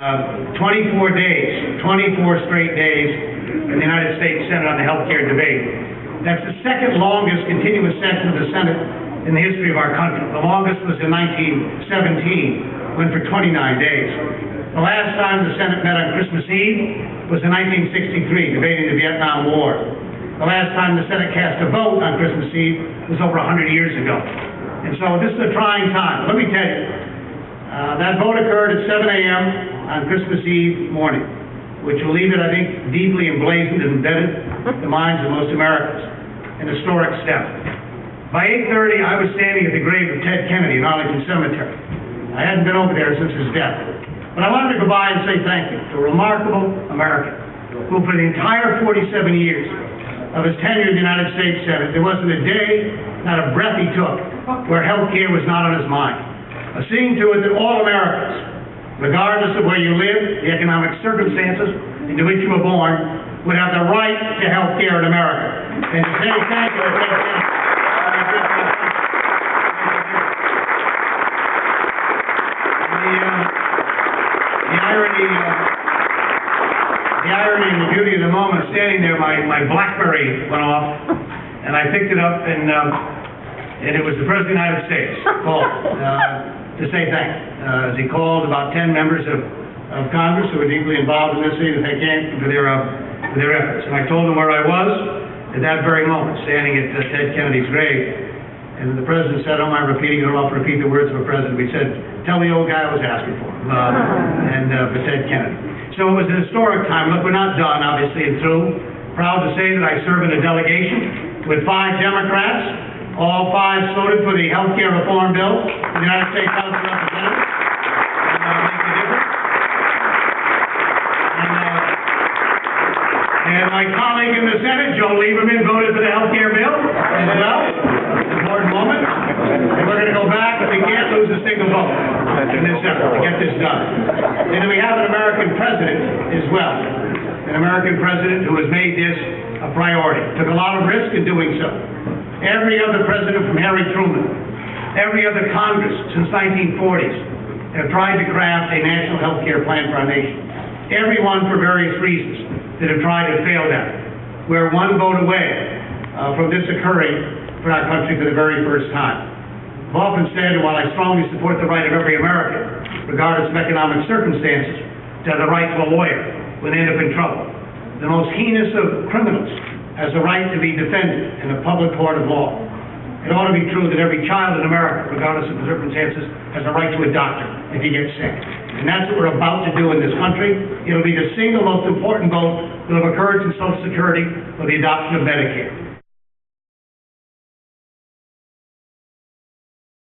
24 days, 24 straight days in the United States Senate on the health care debate. That's the second longest continuous session of the Senate in the history of our country. The longest was in 1917, went for 29 days. The last time the Senate met on Christmas Eve was in 1963, debating the Vietnam War. The last time the Senate cast a vote on Christmas Eve was over 100 years ago. And so this is a trying time. Let me tell you, that vote occurred at 7 a.m. on Christmas Eve morning, which will leave it, I think, deeply emblazoned and embedded in the minds of most Americans. An historic step. By 8:30, I was standing at the grave of Ted Kennedy in Arlington Cemetery. I hadn't been over there since his death. But I wanted to go by and say thank you to a remarkable American who, for the entire 47 years of his tenure in the United States Senate, there wasn't a day, not a breath he took, where health care was not on his mind. Seeing to it that all Americans, regardless of where you live, the economic circumstances into which you were born, would have the right to health care in America. And to say thank you. The irony and the beauty of the moment, standing there, my BlackBerry went off, and I picked it up, and it was the President of the United States called to say thank you. As he called about 10 members of Congress who were deeply involved in this city to thank him for their efforts. And I told him where I was at that very moment, standing at Ted Kennedy's grave. And the President said, I don't mind repeating it, I'll repeat the words of a President. We said, tell the old guy I was asking for him, for Ted Kennedy. So it was an historic time. Look, we're not done, obviously, and through. Proud to say that I serve in a delegation with 5 Democrats. All 5 voted for the health care reform bill in the United States House of Representatives. And make a difference. And my colleague in the Senate, Joe Lieberman, voted for the health care bill as well. Important moment. And we're going to go back, and we can't lose a single vote in this effort to get this done. And then we have an American president as well. An American president who has made this a priority. Took a lot of risk in doing so. Every other president from Harry Truman, every other Congress since 1940s have tried to craft a national health care plan for our nation. Everyone for various reasons that have tried and failed at it. We're one vote away from this occurring for our country for the very first time. I've often said, while I strongly support the right of every American, regardless of economic circumstances, to have the right to a lawyer when they end up in trouble, the most heinous of criminals has the right to be defended in a public court of law. It ought to be true that every child in America, regardless of the circumstances, has a right to a doctor if he gets sick. And that's what we're about to do in this country. It'll be the single most important vote that will have occurred since Social Security for the adoption of Medicare.